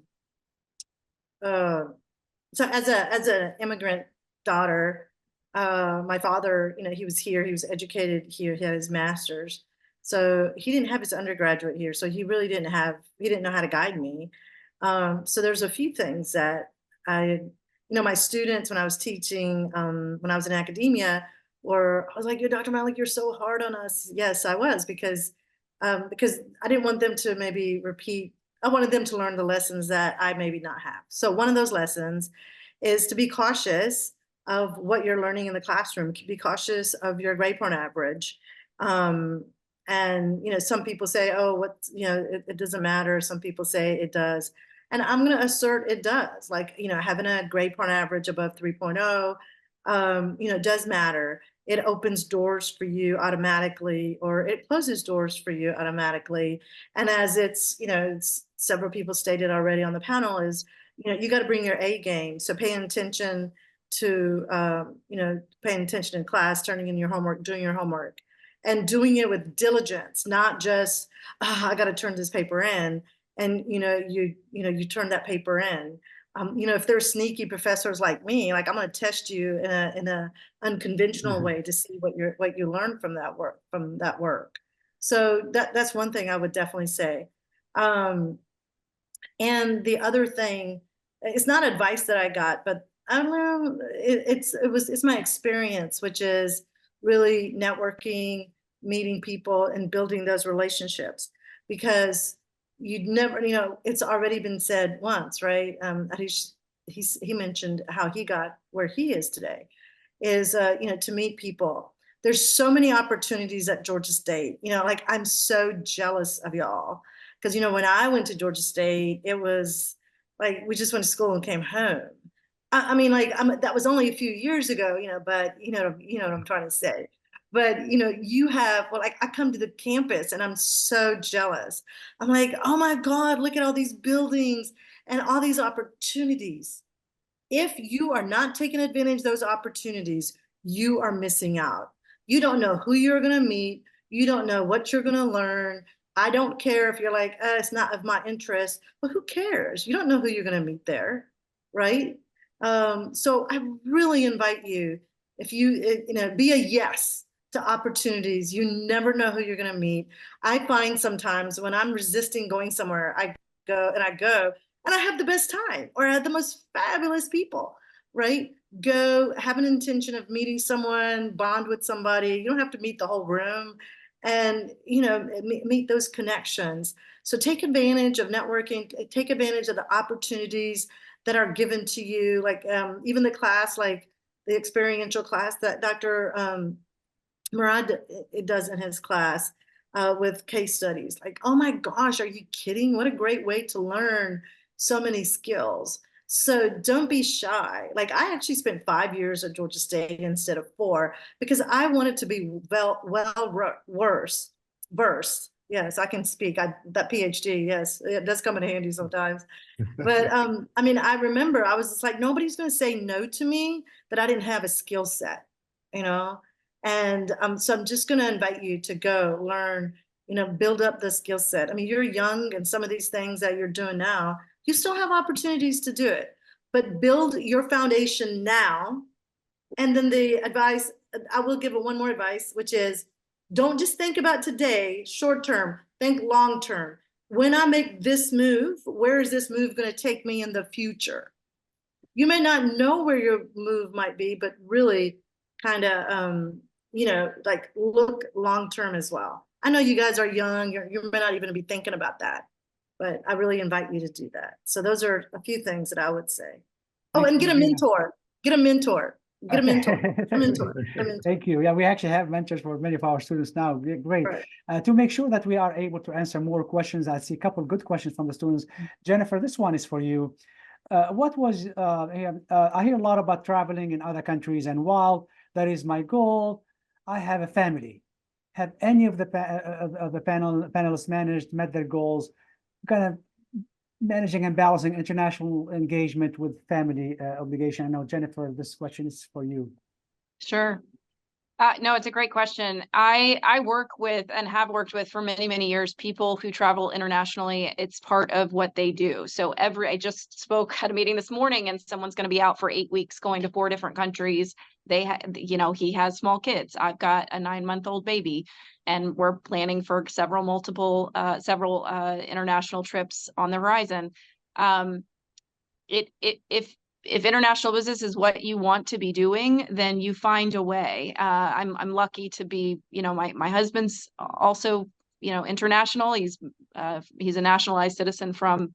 as an immigrant daughter, my father, you know, he was here, he was educated here, he had his master's. So he didn't have his undergraduate here. So he really didn't know how to guide me. So there's a few things that you know, my students, when I was teaching, when I was in academia, I was like, Dr. Malik, you're so hard on us. Yes, I was, because I didn't want them to maybe repeat. I wanted them to learn the lessons that I maybe not have. So one of those lessons is to be cautious of what you're learning in the classroom. Be cautious of your grade point average. And, you know, some people say, oh, you know, it doesn't matter. Some people say it does. And I'm going to assert it does. Like, you know, having a grade point average above 3.0, you know, does matter. It opens doors for you automatically, or it closes doors for you automatically. And as it's, you know, several people stated already on the panel, is, you know, you got to bring your A game. So paying attention to, you know, paying attention in class, turning in your homework, doing your homework, and doing it with diligence, not just, I got to turn this paper in. And, you know, you turn that paper in. You know, if there's sneaky professors like me, like, I'm going to test you in a unconventional way to see what you learned from that work. So that's one thing I would definitely say. And the other thing, it's not advice that I got, but I don't know, it's my experience, which is really networking, meeting people and building those relationships, because you'd never, it's already been said once, right? Adish, he mentioned how he got where he is today, is, to meet people. There's so many opportunities at Georgia State, like I'm so jealous of y'all. Because, when I went to Georgia State, it was like, we just went to school and came home. I mean, like, that was only a few years ago, but you know what I'm trying to say. But, you have, well, like, I come to the campus and I'm so jealous. I'm like, oh my God, look at all these buildings and all these opportunities. If you are not taking advantage of those opportunities, you are missing out. You don't know who you're going to meet. You don't know what you're going to learn. I don't care if you're like, it's not of my interest. Well, who cares? You don't know who you're going to meet there, right? So I really invite you, if you, be a yes to opportunities. You never know who you're going to meet. I find sometimes when I'm resisting going somewhere, I go and I have the best time, or I have the most fabulous people, right? Go have an intention of meeting someone, bond with somebody. You don't have to meet the whole room, and, meet those connections. So take advantage of networking, take advantage of the opportunities that are given to you. Like, even the class, like the experiential class that Dr. Mourad does in his class, with case studies. Like, oh my gosh, are you kidding? What a great way to learn so many skills. So don't be shy. Like, I actually spent 5 years at Georgia State instead of 4, because I wanted to be versed. Yes, I can speak. That PhD, yes, it does come in handy sometimes. But I mean, I remember I was just like, nobody's going to say no to me that I didn't have a skill set, And so I'm just going to invite you to go learn, build up the skill set. I mean, you're young, and some of these things that you're doing now, you still have opportunities to do it, but build your foundation now. And then the advice, I will give one more advice, which is, don't just think about today, short term, think long term. When I make this move, where is this move going to take me in the future? You may not know where your move might be, but really kind of, like, look long term as well. I know you guys are young, you may not even be thinking about that, but I really invite you to do that. So those are a few things that I would say. Oh, and get a mentor. Get a mentor. Get a mentor. A mentor. A mentor. Thank you. Yeah, we actually have mentors for many of our students now. Great. Right. To make sure that we are able to answer more questions, I see a couple of good questions from the students. Jennifer, this one is for you. What was, I hear a lot about traveling in other countries, and while that is my goal, I have a family. Have any of the panelists met their goals, kind of managing and balancing international engagement with family obligation? I know, Jennifer, this question is for you. Sure. No, it's a great question. I work with and have worked with for many, many years people who travel internationally. It's part of what they do. So I just spoke at a meeting this morning, and someone's going to be out for 8 weeks going to 4 different countries. He has small kids. I've got a 9-month-old baby, and we're planning for several international trips on the horizon. If international business is what you want to be doing, then you find a way. I'm lucky to be, my husband's also, international. He's a naturalized citizen from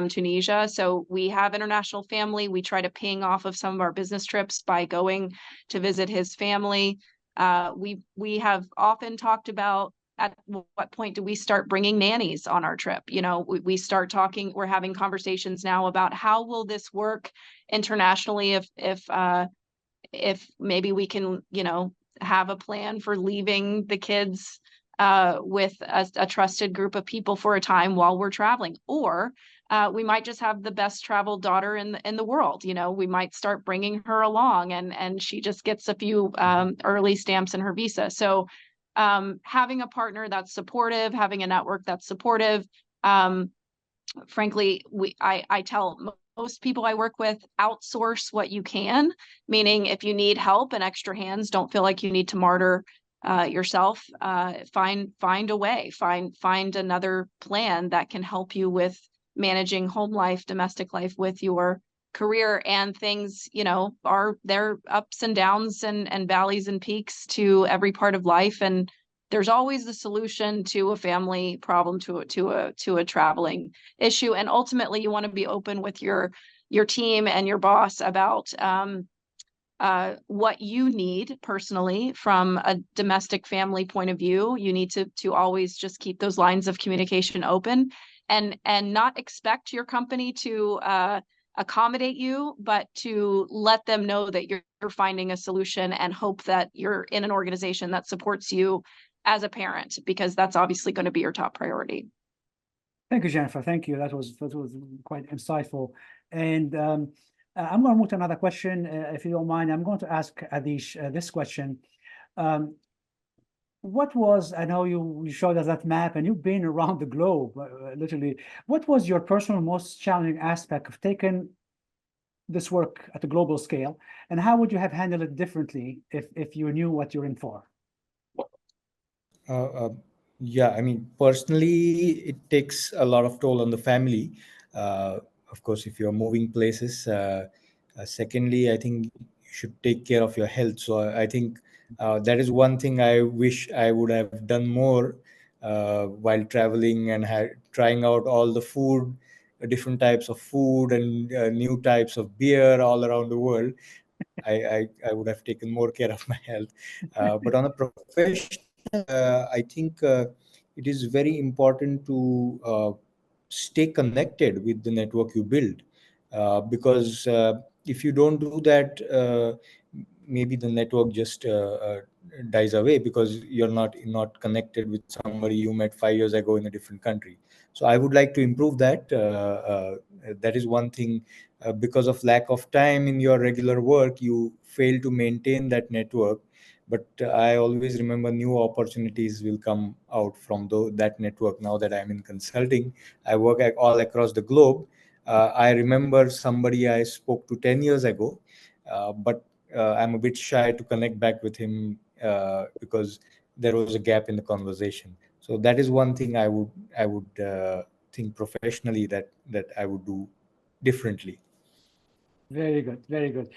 Tunisia. So we have international family. We try to ping off of some of our business trips by going to visit his family. We have often talked about, at what point do we start bringing nannies on our trip? We start talking, we're having conversations now about how will this work internationally if maybe we can, have a plan for leaving the kids with a trusted group of people for a time while we're traveling. Or we might just have the best traveled daughter in the world. We might start bringing her along, and she just gets a few early stamps in her visa. So having a partner that's supportive, having a network that's supportive. Frankly, I tell most people I work with, outsource what you can, meaning if you need help and extra hands, don't feel like you need to martyr yourself. Find a way, find another plan that can help you with managing home life, domestic life with your career, and things, are there ups and downs and valleys and peaks to every part of life. And there's always the solution to a family problem, to a traveling issue. And ultimately, you want to be open with your team and your boss about what you need personally from a domestic family point of view. You need to always just keep those lines of communication open, and not expect your company to accommodate you, but to let them know that you're finding a solution, and hope that you're in an organization that supports you as a parent, because that's obviously going to be your top priority. Thank you, Jennifer. Thank you. That was quite insightful. And I'm going to move to another question, if you don't mind. I'm going to ask Adish this question. I know you showed us that map, and you've been around the globe, literally. What was your personal most challenging aspect of taking this work at a global scale, and how would you have handled it differently if you knew what you're in for? Yeah, I mean, personally, it takes a lot of toll on the family. Of course, if you're moving places. Secondly, I think you should take care of your health. So I think that is one thing I wish I would have done more while traveling, and trying out all the food, different types of food, and new types of beer all around the world. I would have taken more care of my health. But on a professional, I think it is very important to stay connected with the network you build, because if you don't do that, maybe the network just dies away, because you're not connected with somebody you met 5 years ago in a different country. So I would like to improve that. That is one thing. Because of lack of time in your regular work, you fail to maintain that network. But I always remember new opportunities will come out from that network. Now that I'm in consulting, I work all across the globe. I remember somebody I spoke to 10 years ago, but I'm a bit shy to connect back with him because there was a gap in the conversation. So that is one thing I would think professionally that I would do differently. Very good, very good.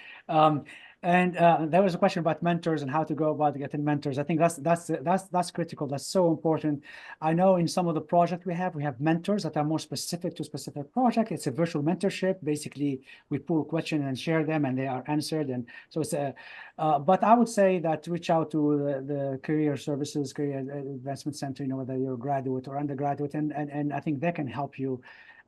And there was a question about mentors and how to go about getting mentors. I think that's critical. That's so important. I know in some of the projects we have mentors that are more specific to specific project. It's a virtual mentorship. Basically, we pull questions and share them, and they are answered. And so it's a. But I would say that reach out to the career services, career investment center. Whether you're a graduate or undergraduate, and I think they can help you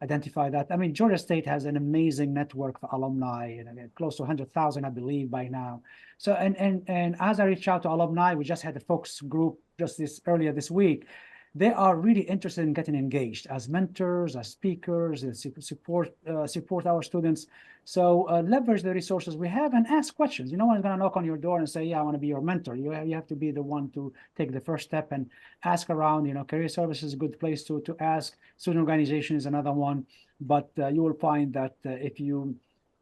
identify that. I mean, Georgia State has an amazing network for alumni, and close to 100,000, I believe, by now. So, and as I reach out to alumni, we just had a focus group just earlier this week. They are really interested in getting engaged as mentors, as speakers, and support our students. So leverage the resources we have and ask questions. No one's going to knock on your door and say, "Yeah, I want to be your mentor." You have to be the one to take the first step and ask around. Career services is a good place to ask. Student organization is another one. But you will find that if you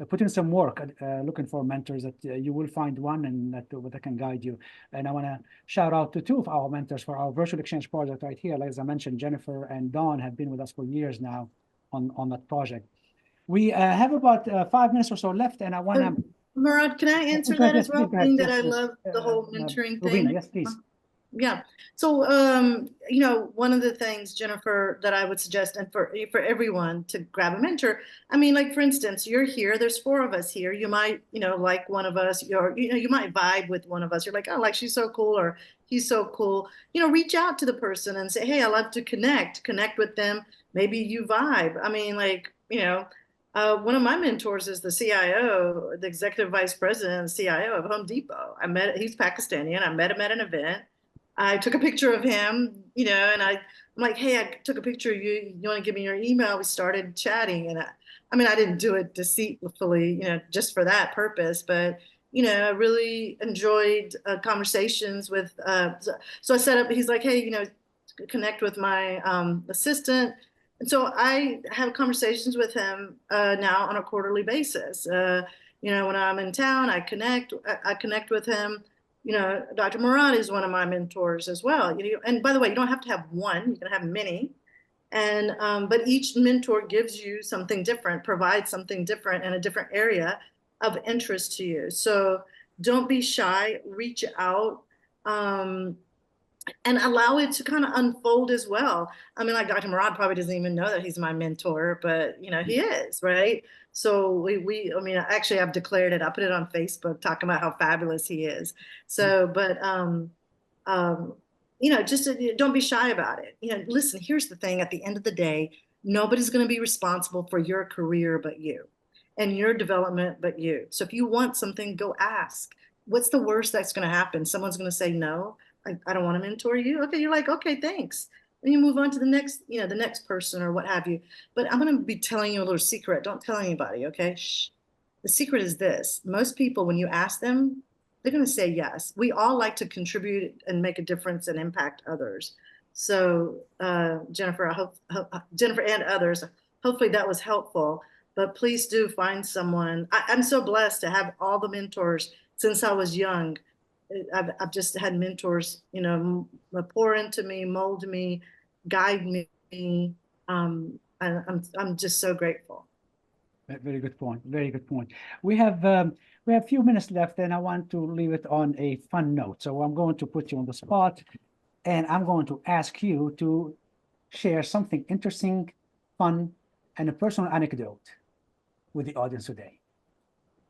put in some work looking for mentors, that you will find one, and that can guide you. And I want to shout out to two of our mentors for our virtual exchange project right here. Like, as I mentioned, Jennifer and Dawn have been with us for years now on that project. We have about 5 minutes or so left, and I want to. Mourad, can I answer Go ahead, that as yes, well? please, go ahead. That Yes, I yes. love the whole mentoring Rubina, thing. yes, please. Yeah. So, one of the things, Jennifer, that I would suggest, and for everyone to grab a mentor, I mean, like, for instance, you're here, there's 4 of us here. You might, like one of us, you might vibe with one of us. You're like, oh, like, she's so cool, or he's so cool. Reach out to the person and say, hey, I love to connect with them. Maybe you vibe. I mean, like, one of my mentors is the CIO, the executive vice president, CIO of Home Depot. He's Pakistani, and I met him at an event. I took a picture of him, and I'm like, hey, I took a picture of you. You want to give me your email? We started chatting. And I didn't do it deceitfully, just for that purpose. But, I really enjoyed conversations with, so I set up, he's like, hey, connect with my assistant. And so I have conversations with him now on a quarterly basis. When I'm in town, I connect with him. Dr. Mourad is one of my mentors as well. And by the way, you don't have to have one, you can have many. And but each mentor gives you something different, provides something different in a different area of interest to you. So don't be shy, reach out, and allow it to kind of unfold as well. I mean, like Dr. Mourad probably doesn't even know that he's my mentor, but you know, he is, right? So I mean, actually I've declared it. I put it on Facebook talking about how fabulous he is. So, but you know, just don't be shy about it. You know, listen, here's the thing, at the end of the day, nobody's going to be responsible for your career but you, and your development but you. So if you want something, go ask. What's the worst that's going to happen? Someone's going to say no. I don't want to mentor you. Okay, you're like, okay, thanks. And you move on to the next, you know, the next person or what have you. But I'm going to be telling you a little secret. Don't tell anybody, okay? Shh. The secret is this. Most people, when you ask them, they're going to say yes. We all like to contribute and make a difference and impact others. So, Jennifer, Jennifer and others, hopefully that was helpful. But please do find someone. I'm so blessed to have all the mentors since I was young. I've just had mentors, you know, pour into me, mold me, guide me. And I'm just so grateful. Very good point. Very good point. We have a few minutes left, and I want to leave it on a fun note. So I'm going to put you on the spot, and I'm going to ask you to share something interesting, fun, and a personal anecdote with the audience today.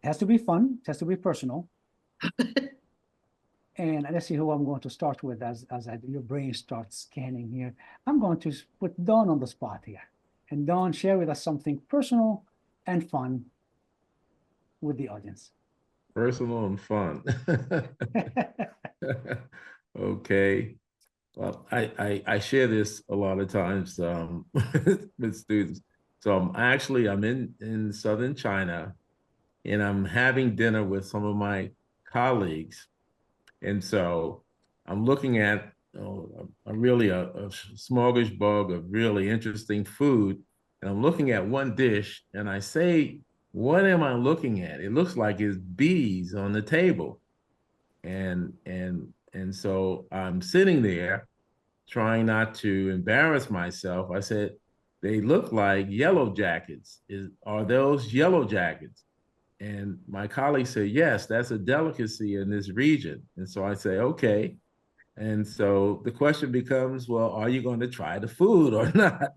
It has to be fun. It has to be personal. And let's see who I'm going to start with as your brain starts scanning here. I'm going to put Dawn on the spot here. And Dawn, share with us something personal and fun with the audience. Personal and fun. Okay. Well, I share this a lot of times with students. So I'm in southern China, and I'm having dinner with some of my colleagues. And so I'm looking at a smorgasbord of really interesting food. And I'm looking at one dish, and I say, what am I looking at? It looks like it's bees on the table. And so I'm sitting there trying not to embarrass myself. I said, they look like yellow jackets. Are those yellow jackets? And my colleague said, yes, that's a delicacy in this region. And so I say, okay. And so the question becomes, well, are you going to try the food or not?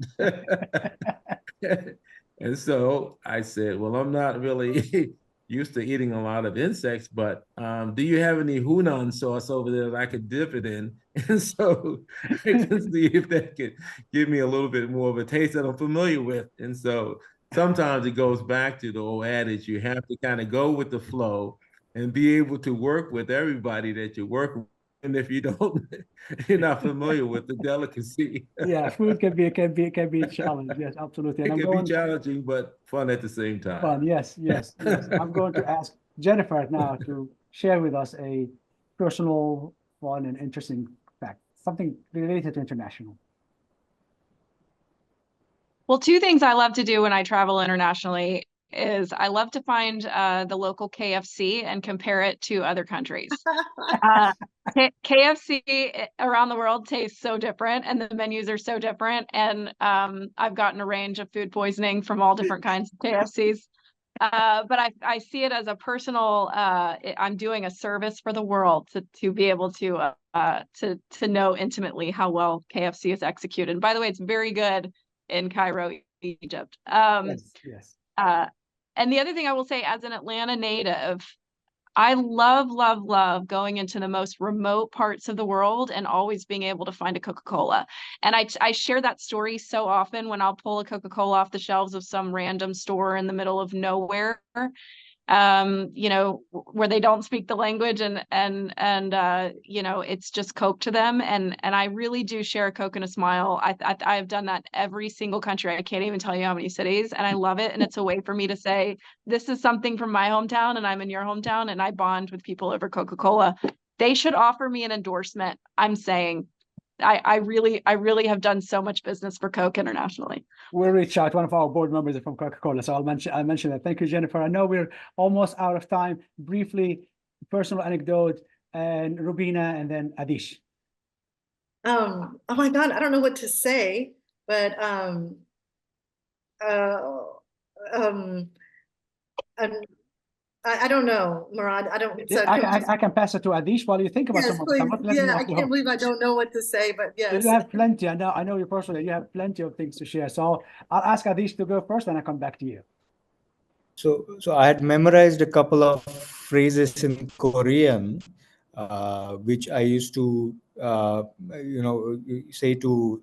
And so I said, well, I'm not really used to eating a lot of insects, but do you have any Hunan sauce over there that I could dip it in? And so I can see if that could give me a little bit more of a taste that I'm familiar with. And so sometimes it goes back to the old adage, you have to kind of go with the flow and be able to work with everybody that you work with. And if you don't, you're not familiar with the delicacy. Yeah, food can be a challenge. Yes, absolutely. And It can be challenging, but fun at the same time. Fun, yes. I'm going to ask Jennifer now to share with us a personal, fun, and interesting fact, something related to international. Well, two things I love to do when I travel internationally is I love to find the local KFC and compare it to other countries. KFC around the world tastes so different, and the menus are so different. And I've gotten a range of food poisoning from all different kinds of KFCs. But I see it as a personal, I'm doing a service for the world to be able to know intimately how well KFC is executed. And by the way, it's very good in Cairo, Egypt. Yes. And the other thing I will say, as an Atlanta native, I love going into the most remote parts of the world and always being able to find a Coca-Cola. And I share that story so often when I'll pull a Coca-Cola off the shelves of some random store in the middle of nowhere, you know, where they don't speak the language and you know, it's just Coke to them. And I really do share a Coke and a smile. I've done that every single country. I can't even tell you how many cities, and I love it. And it's a way for me to say, this is something from my hometown and I'm in your hometown, and I bond with people over Coca-Cola. They should offer me an endorsement. I'm saying, I really have done so much business for Coke internationally. We'll reach out. One of our board members is from Coca-Cola, so I'll mention that. Thank you, Jennifer. I know we're almost out of time. Briefly, personal anecdote, and Rubina, and then Adish. Oh my God, I don't know what to say, but and I don't know, Mourad. I don't. So I can pass it to Adish while you think about yes, some of please. them. Let me Yeah, I off the can't hook. believe I don't know what to say, but yes. You have plenty. I know you personally. You have plenty of things to share. So I'll ask Adish to go first, and I come back to you. So I had memorized a couple of phrases in Korean, which I used to, say to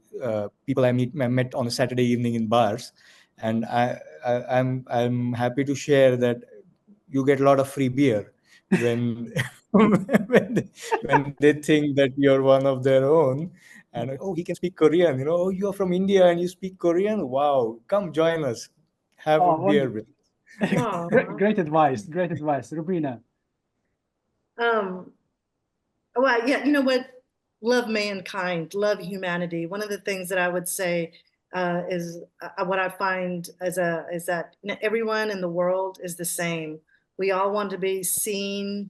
people I met on a Saturday evening in bars, and I'm happy to share that you get a lot of free beer when when they think that you're one of their own, and oh, he can speak Korean. Oh, you're from India and you speak Korean. Wow, come join us, have a Oh, beer with. Aw. great advice. Great advice, Rubina. Well, yeah, you know what? Love mankind, love humanity. One of the things that I would say is what I find is that everyone in the world is the same. We all want to be seen,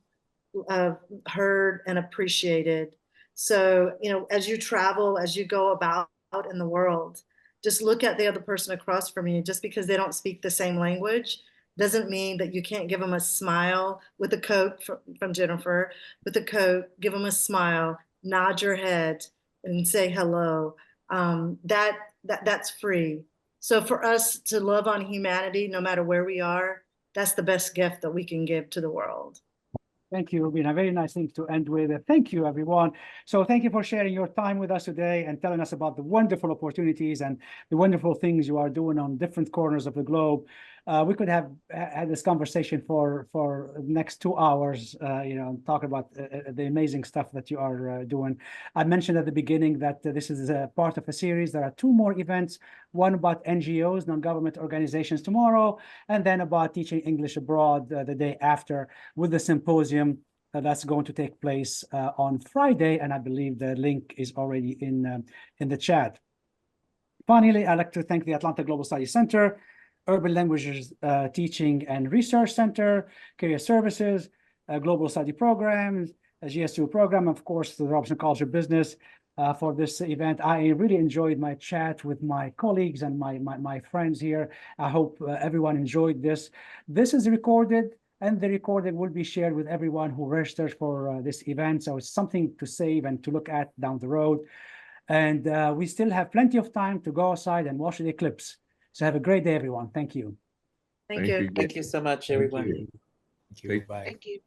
heard, and appreciated. So, as you travel, as you go about in the world, just look at the other person across from you. Just because they don't speak the same language doesn't mean that you can't give them a smile with a Coke from Jennifer, with a Coke, give them a smile, nod your head and say hello. That's free. So for us to love on humanity, no matter where we are, that's the best gift that we can give to the world. Thank you, Rubina. Very nice thing to end with. Thank you, everyone. So thank you for sharing your time with us today and telling us about the wonderful opportunities and the wonderful things you are doing on different corners of the globe. We could have had this conversation for the next 2 hours, talk about the amazing stuff that you are doing. I mentioned at the beginning that this is a part of a series. There are 2 more events, one about NGOs, non-government organizations tomorrow, and then about teaching English abroad the day after with the symposium that's going to take place on Friday. And I believe the link is already in the chat. Finally, I'd like to thank the Atlanta Global Studies Center, Urban Languages Teaching and Research Center, Career Services, Global Study Programs, GSU program, of course, the Robson College of Business for this event. I really enjoyed my chat with my colleagues and my friends here. I hope everyone enjoyed this. This is recorded, and the recording will be shared with everyone who registers for this event. So it's something to save and to look at down the road. And we still have plenty of time to go outside and watch the eclipse. So have a great day, everyone. Thank you. Thank you. Thank you so much, Thank everyone. you. Thank you. Bye. Thank you.